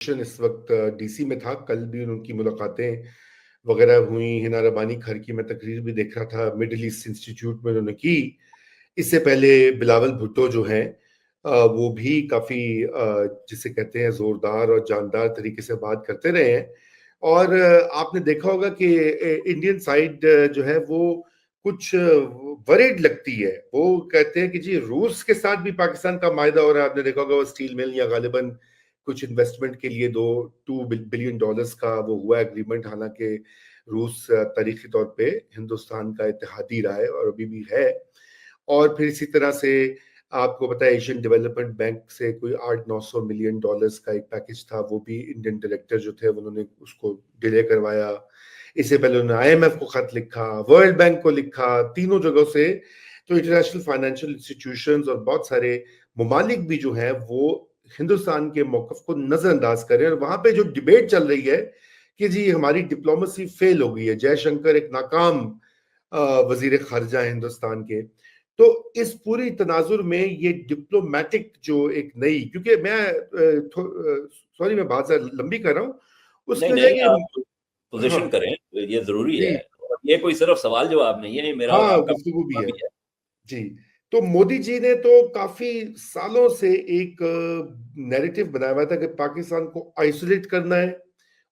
اس وقت D C میں تھا. کل بھی ان کی ملاقاتیں وغیرہ ہوئی. ہنا ربانی گھر کی میں تقریر بھی دیکھ رہا تھا مڈل ایسٹ انسٹیٹیوٹ میں انہوں نے کی. اس سے پہلے بلاول بھٹو جو ہیں وہ بھی کافی جسے کہتے ہیں زوردار اور جاندار طریقے سے بات کرتے رہے ہیں. اور آپ نے دیکھا ہوگا کہ انڈین سائیڈ جو ہے وہ کچھ وریڈ لگتی ہے. وہ کہتے ہیں کہ جی روس کے ساتھ بھی پاکستان کا معاہدہ ہو رہا ہے. آپ نے دیکھا ہوگا وہ اسٹیل مل یا غالباً کچھ انویسٹمنٹ کے لیے $2 بلین کا وہ ہوا اگریمنٹ. حالانکہ روس تاریخی طور پہ ہندوستان کا اتحادی رہا ہے اور ابھی بھی ہے. اور پھر اسی طرح سے آپ کو پتا ہے ایشین ڈیولپمنٹ بینک سے کوئی $800-900 ملین کا ایک پیکج تھا. وہ بھی انڈین ڈائریکٹر جو تھے انہوں نے اس کو ڈیلے کروایا. اس سے پہلے انہوں نے IMF کو خط لکھا, ورلڈ بینک کو لکھا, تینوں جگہوں سے. تو انٹرنیشنل فائنینشیل انسٹیٹیوشنز اور بہت سارے ممالک بھی جو ہیں وہ ہندوستان کے موقف کو نظر انداز کریں. اور وہاں پہ جو ڈیبیٹ چل رہی ہے کہ جی ہماری ڈپلومسی فیل ہو گئی ہے, جے شنکر ایک ناکام وزیر خارجہ ہیں ہندوستان کے. تو اس پوری تناظر میں یہ ڈپلومیٹک جو ایک نئی, کیونکہ میں بات لمبی کر رہا ہوں, اس کی وجہ آپ پوزیشن کریں, یہ ضروری ہے. یہ کوئی صرف سوال جواب نہیں ہے, یہ میرا اور آپ کا گفتگو بھی ہے. جی تو مودی جی نے تو کافی سالوں سے ایک نیریٹو بنایا ہوا تھا کہ پاکستان کو آئسولیٹ کرنا ہے,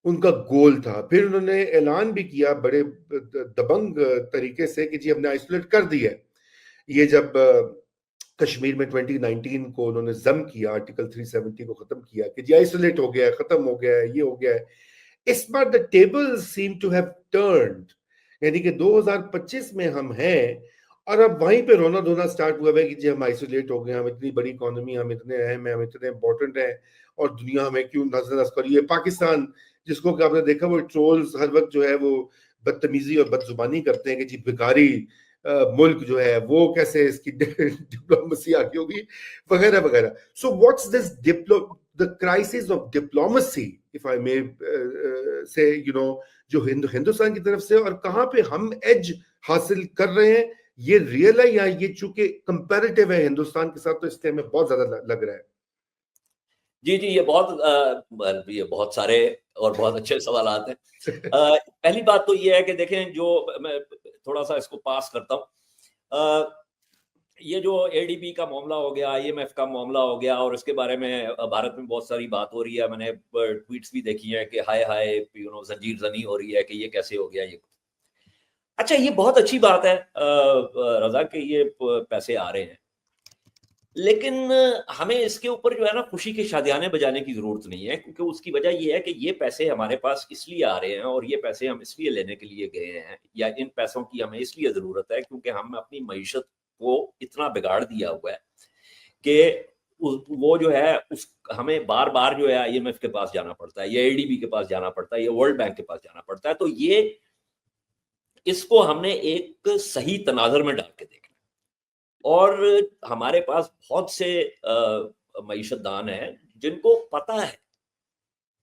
ان کا گول تھا. پھر انہوں نے اعلان بھی کیا بڑے دبنگ طریقے سے کہ جی ہم نے آئسولیٹ کر دیا ہے. یہ جب کشمیر میں 2019 کو انہوں نے ضم کیا, آرٹیکل 370 کو ختم کیا کہ جی آئسولیٹ ہو گیا ہے, ختم ہو گیا ہے, یہ ہو گیا ہے. اس بار the tables seem to have turned, یعنی کہ 2025 میں ہم ہیں اور اب وہیں پہ رونا دھونا سٹارٹ ہوا ہے کہ جی ہم آئسولیٹ ہو گئے, ہم اتنی بڑی اکانومی, ہم اتنے اہم ہیں, ہم اتنے امپورٹنٹ ہیں اور دنیا ہمیں کیوں نظر انداز کر رہی ہے. پاکستان جس کو کہ آپ نے دیکھا وہ ٹرولز ہر وقت جو ہے وہ بدتمیزی اور بد زبانی کرتے ہیں کہ جی بھکاری ملک جو ہے وہ کیسے اس کی ڈپلومسی آگے ہوگی وغیرہ وغیرہ. So what's this the crisis of diplomacy, if I may say, جو ہندوستان کی طرف سے, اور کہاں پہ ہم ایج حاصل کر رہے ہیں, یہ ریئل ہے یا یہ چونکہ کمپیریٹیو ہے ہندوستان کے ساتھ تو اس لیے ہمیں بہت زیادہ لگ رہا ہے؟ جی یہ بہت سارے اور بہت اچھے سوالات ہیں. پہلی بات تو یہ ہے کہ دیکھیں, جو میں تھوڑا سا اس کو پاس کرتا ہوں, یہ جو ADB کا معاملہ ہو گیا, IMF کا معاملہ ہو گیا, اور اس کے بارے میں بھارت میں بہت ساری بات ہو رہی ہے. میں نے ٹویٹس بھی دیکھی ہیں کہ ہائے زنجیر زنی ہو رہی ہے کہ یہ کیسے ہو گیا. یہ اچھا, یہ بہت اچھی بات ہے رضا کہ یہ پیسے آ رہے ہیں, لیکن ہمیں اس کے اوپر جو ہے نا خوشی کے شادیانے بجانے کی ضرورت نہیں ہے, کیونکہ اس کی وجہ یہ ہے کہ یہ پیسے ہمارے پاس اس لیے آ رہے ہیں اور یہ پیسے ہم اس لیے لینے کے لیے گئے ہیں, یا ان پیسوں کی ہمیں اس لیے ضرورت ہے کیونکہ ہم اپنی معیشت کو اتنا بگاڑ دیا ہوا ہے کہ وہ جو ہے ہمیں بار بار جو ہے IMF کے پاس جانا پڑتا ہے, یا ADB کے پاس جانا پڑتا ہے, یا ورلڈ بینک کے پاس جانا پڑتا ہے. تو یہ اس کو ہم نے ایک صحیح تناظر میں ڈال کے دیکھنا. اور ہمارے پاس بہت سے معیشت دان ہیں جن کو پتا ہے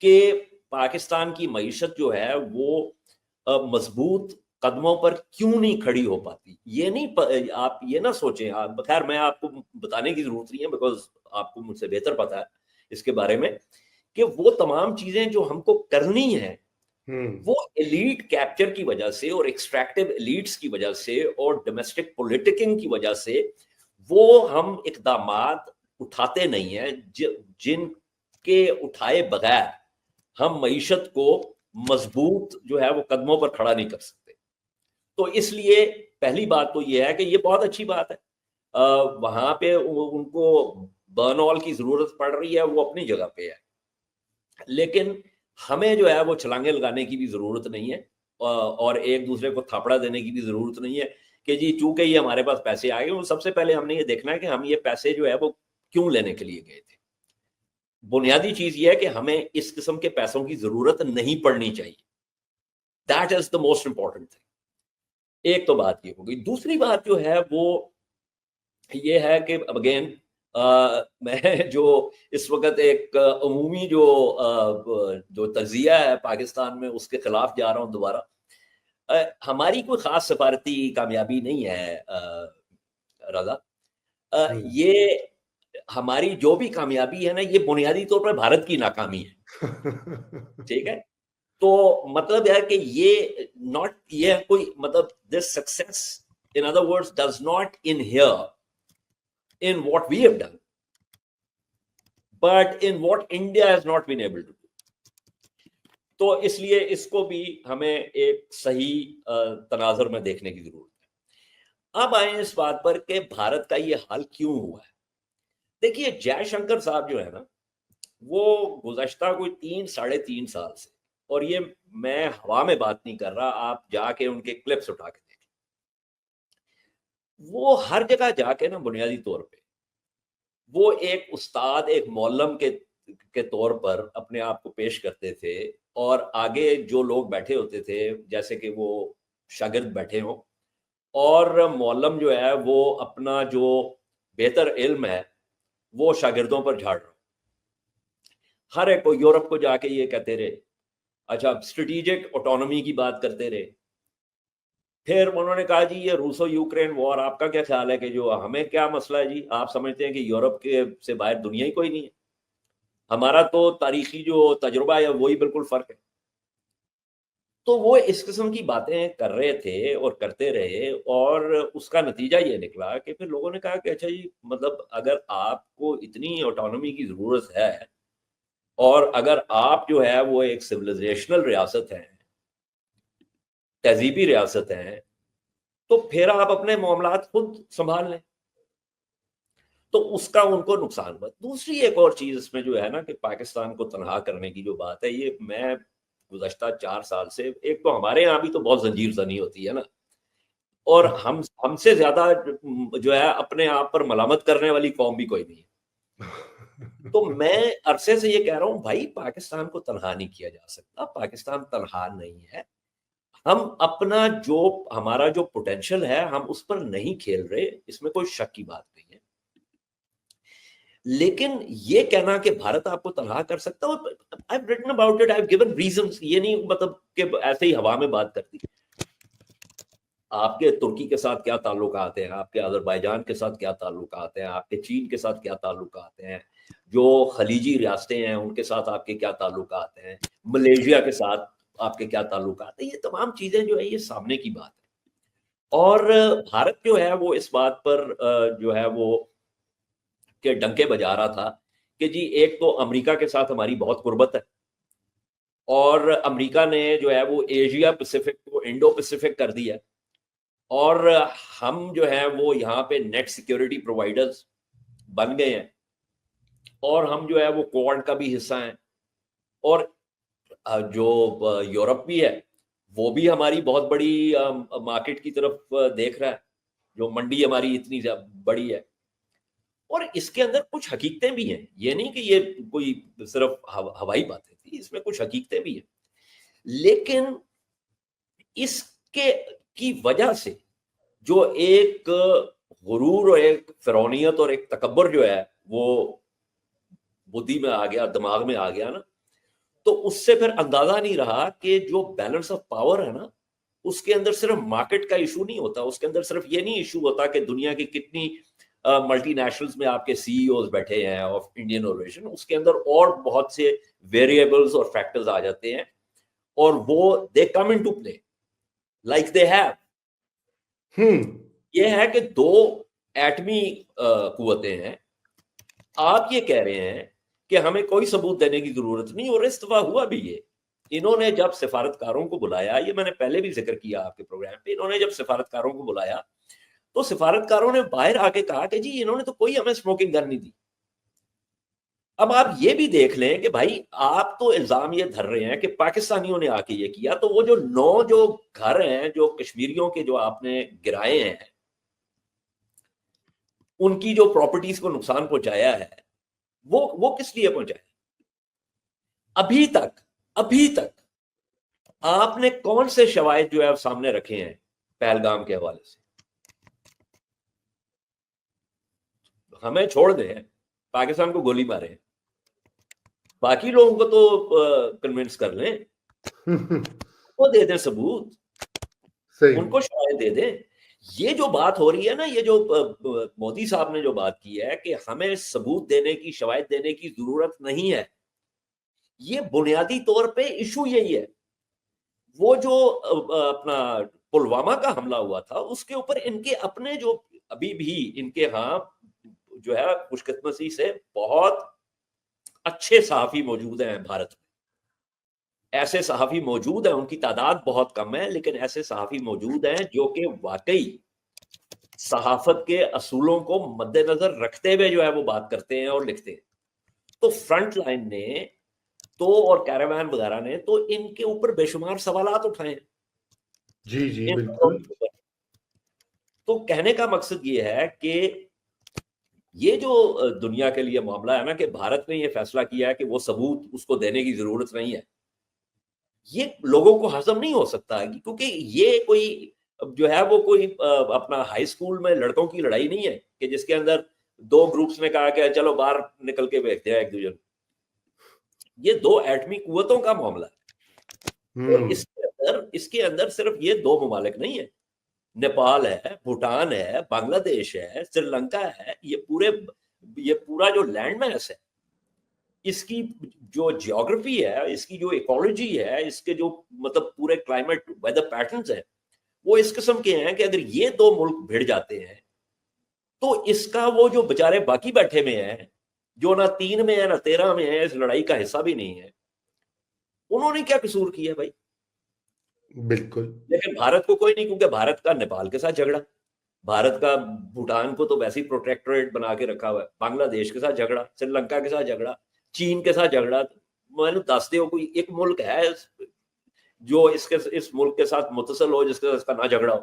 کہ پاکستان کی معیشت جو ہے وہ مضبوط قدموں پر کیوں نہیں کھڑی ہو پاتی. یہ نہیں, آپ یہ نہ سوچیں, خیر میں آپ کو بتانے کی ضرورت نہیں ہے بیکاز آپ کو مجھ سے بہتر پتا ہے اس کے بارے میں, کہ وہ تمام چیزیں جو ہم کو کرنی ہیں وہ ایلیٹ کیپچر کی وجہ سے اور ایکسٹریکٹیو ایلیٹس کی وجہ سے اور ڈومیسٹک پولیٹکنگ کی وجہ سے وہ ہم اقدامات اٹھاتے نہیں ہیں جن کے اٹھائے بغیر ہم معیشت کو مضبوط جو ہے وہ قدموں پر کھڑا نہیں کر سکتے. تو اس لیے پہلی بات تو یہ ہے کہ یہ بہت اچھی بات ہے, وہاں پہ ان کو برن آل کی ضرورت پڑ رہی ہے, وہ اپنی جگہ پہ ہے, لیکن ہمیں جو ہے وہ چھلانگیں لگانے کی بھی ضرورت نہیں ہے اور ایک دوسرے کو تھاپڑا دینے کی بھی ضرورت نہیں ہے کہ جی چونکہ یہ ہمارے پاس پیسے آئے گئے. سب سے پہلے ہم نے یہ دیکھنا ہے کہ ہم یہ پیسے جو ہے وہ کیوں لینے کے لیے گئے تھے. بنیادی چیز یہ ہے کہ ہمیں اس قسم کے پیسوں کی ضرورت نہیں پڑنی چاہیے. That is the most important thing. ایک تو بات یہ ہوگی. دوسری بات جو ہے وہ یہ ہے کہ اگین میں جو اس وقت ایک عمومی جو تجزیہ ہے پاکستان میں اس کے خلاف جا رہا ہوں دوبارہ. ہماری کوئی خاص سفارتی کامیابی نہیں ہے رضا. یہ ہماری جو بھی کامیابی ہے نا, یہ بنیادی طور پر بھارت کی ناکامی ہے. ٹھیک ہے. تو مطلب ہے کہ یہ کوئی مطلب دس success in other words does not inhere in what we have done but in what India has not been able to do. تو اس لیے اس کو بھی ہمیں ایک صحیح تناظر میں دیکھنے کی ضرورت ہے. اب آئیں اس بات پر کہ بھارت کا یہ حال کیوں ہوا ہے. دیکھیے جے شنکر صاحب جو ہے نا وہ گزشتہ کوئی 3-3.5 سال سے, اور یہ میں ہوا میں بات نہیں کر رہا, آپ جا کے ان کے کلپس اٹھا کے دیکھیں, وہ ہر جگہ جا کے نا بنیادی طور پہ وہ ایک استاد ایک معلم کے طور پر اپنے آپ کو پیش کرتے تھے, اور آگے جو لوگ بیٹھے ہوتے تھے جیسے کہ وہ شاگرد بیٹھے ہوں, اور معلم جو ہے وہ اپنا جو بہتر علم ہے وہ شاگردوں پر جھاڑ رہا. ہر ایک کو یورپ کو جا کے یہ کہتے رہے, اچھا اسٹریٹجک آٹونومی کی بات کرتے رہے. پھر انہوں نے کہا جی یہ روسو یوکرین وار آپ کا کیا خیال ہے کہ جو ہمیں کیا مسئلہ ہے جی, آپ سمجھتے ہیں کہ یورپ کے سے باہر دنیا ہی کوئی نہیں ہے, ہمارا تو تاریخی جو تجربہ ہے وہی بالکل فرق ہے. تو وہ اس قسم کی باتیں کر رہے تھے اور کرتے رہے, اور اس کا نتیجہ یہ نکلا کہ پھر لوگوں نے کہا کہ اچھا جی مطلب اگر آپ کو اتنی آٹونومی کی ضرورت ہے اور اگر آپ جو ہے وہ ایک سویلائزیشنل ریاست ہیں, تہذیبی ریاست ہیں, تو پھر آپ اپنے معاملات خود سنبھال لیں. تو اس کا ان کو نقصان ہوا. دوسری ایک اور چیز اس میں جو ہے نا کہ پاکستان کو تنہا کرنے کی جو بات ہے, یہ میں گزشتہ 4 سال سے, ایک تو ہمارے یہاں بھی تو بہت زنجیر زنی ہوتی ہے نا, اور ہم سے زیادہ جو ہے اپنے آپ پر ملامت کرنے والی قوم بھی کوئی نہیں ہے. تو میں عرصے سے یہ کہہ رہا ہوں بھائی پاکستان کو تنہا نہیں کیا جا سکتا, پاکستان تنہا نہیں ہے. ہم اپنا جو ہمارا جو پوٹینشل ہے ہم اس پر نہیں کھیل رہے, اس میں کوئی شک کی بات نہیں ہے. لیکن یہ کہنا کہ بھارت آپ کو تنہا کر سکتا ہو, I've written about it, I've given reasons, یہ نہیں مطلب کہ ایسے ہی ہوا میں بات کرتی. آپ کے ترکی کے ساتھ کیا تعلقات ہیں, آپ کے آذربائیجان کے ساتھ کیا تعلقات ہیں, آپ کے چین کے ساتھ کیا تعلقات ہیں, جو خلیجی ریاستیں ہیں ان کے ساتھ آپ کے کیا تعلقات ہیں, ملیشیا کے ساتھ آپ کے کیا تعلقات ہیں, یہ تمام چیزیں جو ہے یہ سامنے کی بات ہے. اور بھارت جو ہے وہ اس بات پر جو ہے وہ کہ ڈنکے بجا رہا تھا کہ جی ایک تو امریکہ کے ساتھ ہماری بہت قربت ہے, اور امریکہ نے جو ہے وہ ایشیا پیسیفک کو انڈو پیسیفک کر دیا, اور ہم جو ہے وہ یہاں پہ نیٹ سیکیورٹی پرووائڈرز بن گئے ہیں, اور ہم جو ہے وہ کوڈ کا بھی حصہ ہیں, اور جو یورپ بھی ہے وہ بھی ہماری بہت بڑی مارکیٹ کی طرف دیکھ رہا ہے, جو منڈی ہماری اتنی بڑی ہے. اور اس کے اندر کچھ حقیقتیں بھی ہیں, یہ نہیں کہ یہ کوئی صرف ہوائی باتیں تھی, اس میں کچھ حقیقتیں بھی ہیں. لیکن اس کی وجہ سے جو ایک غرور اور ایک فرعونیت اور ایک تکبر جو ہے وہ بدھی میں آ گیا, دماغ میں آ گیا نا, تو اس سے پھر اندازہ نہیں رہا کہ جو بیلنس آف پاور ہے نا اس کے اندر صرف مارکیٹ کا ایشو نہیں ہوتا, اس کے اندر صرف یہ نہیں ایشو ہوتا کہ دنیا کی کتنی ملٹی نیشنلز میں آپ کے سی ای اوز بیٹھے ہیں آف انڈین اوریجن, اس کے اندر اور بہت سے ویریبلز اور فیکٹرز آ جاتے ہیں, اور وہ they come in to play like they have. یہ ہے کہ 2 ایٹمی قوتیں ہیں, آپ یہ کہہ رہے ہیں کہ ہمیں کوئی ثبوت دینے کی ضرورت نہیں, اور اس دفعہ ہوا بھی یہ. انہوں نے جب سفارتکاروں کو بلایا, یہ میں نے پہلے بھی ذکر کیا آپ کے پروگرام پہ, انہوں نے جب سفارتکاروں کو بلایا تو سفارتکاروں نے باہر آ کے کہا کہ جی انہوں نے تو کوئی ہمیں اسموکنگ گن نہیں دی. اب آپ یہ بھی دیکھ لیں کہ بھائی آپ تو الزام یہ دھر رہے ہیں کہ پاکستانیوں نے آ کے یہ کیا, تو وہ جو 9 جو گھر ہیں جو کشمیریوں کے جو آپ نے گرائے ہیں, ان کی جو پراپرٹیز کو نقصان پہنچایا ہے, وہ کس لیے پہنچایا؟ ابھی تک آپ نے کون سے شواہد جو ہے سامنے رکھے ہیں پہلگام کے حوالے سے؟ ہمیں چھوڑ دیں, پاکستان کو گولی مارے, باقی لوگوں کو تو کنونس کر لیں, وہ دے دیں ثبوت, ان کو شواہد دے دیں. یہ جو بات ہو رہی ہے نا, یہ جو مودی صاحب نے جو بات کی ہے کہ ہمیں ثبوت دینے کی, شواہد دینے کی ضرورت نہیں ہے, یہ بنیادی طور پہ ایشو یہی ہے. وہ جو اپنا پلوامہ کا حملہ ہوا تھا اس کے اوپر ان کے اپنے جو ابھی بھی ان کے ہاں جو ہے خوش قسمتی سے بہت اچھے صحافی موجود ہیں بھارت میں. ایسے صحافی موجود ہیں, ان کی تعداد بہت کم ہے, لیکن ایسے صحافی موجود ہیں جو کہ واقعی صحافت کے اصولوں کو مد نظر رکھتے ہوئے جو ہے وہ بات کرتے ہیں اور لکھتے ہیں. تو فرنٹ لائن نے تو اور کیراوین وغیرہ نے تو ان کے اوپر بے شمار سوالات اٹھائے ہیں. جی جی بالکل. تو کہنے کا مقصد یہ ہے کہ یہ جو دنیا کے لیے معاملہ ہے نا کہ بھارت نے یہ فیصلہ کیا ہے کہ وہ ثبوت اس کو دینے کی ضرورت نہیں ہے, یہ لوگوں کو ہضم نہیں ہو سکتا ہے, کیونکہ یہ کوئی جو ہے وہ کوئی اپنا ہائی اسکول میں لڑکوں کی لڑائی نہیں ہے کہ جس کے اندر دو گروپس نے کہا کہ چلو باہر نکل کے بیٹھتے ہیں ایک دوسرے کو. یہ دو ایٹمی قوتوں کا معاملہ ہے, اور اس کے اندر صرف یہ دو ممالک نہیں ہیں, نیپال ہے, بھوٹان ہے, بنگلہ دیش ہے, سری لنکا ہے. یہ پورا جو لینڈ میس ہے, اس کی جو جیوگرافی ہے, اس کی جو ایکولوجی ہے, اس کے جو مطلب پورے کلائمیٹ ویدر پیٹرنز ہیں, وہ اس قسم کے ہیں کہ اگر یہ دو ملک بھیڑ جاتے ہیں تو اس کا وہ جو بےچارے باقی بیٹھے میں ہیں, جو نہ 3 میں ہے نہ 13 میں ہے, اس لڑائی کا حصہ بھی نہیں ہے, انہوں نے کیا قصور کیا بھائی؟ بالکل. لیکن بھارت کو کوئی نہیں, کیونکہ بھارت کا نیپال کے ساتھ جھگڑا, بھارت کا بھوٹان کو تو ویسے ہی پروٹیکٹوریٹ بنا کے رکھا ہوا ہے, بنگلہ دیش کے ساتھ جھگڑا, سری لنکا کے ساتھ جھگڑا, چین کے ساتھ جھگڑا. میں نے دس دے کوئی ایک ملک ہے جو اس ملک کے ساتھ متصل ہو جس کے ساتھ اس کا نہ جھگڑا ہو.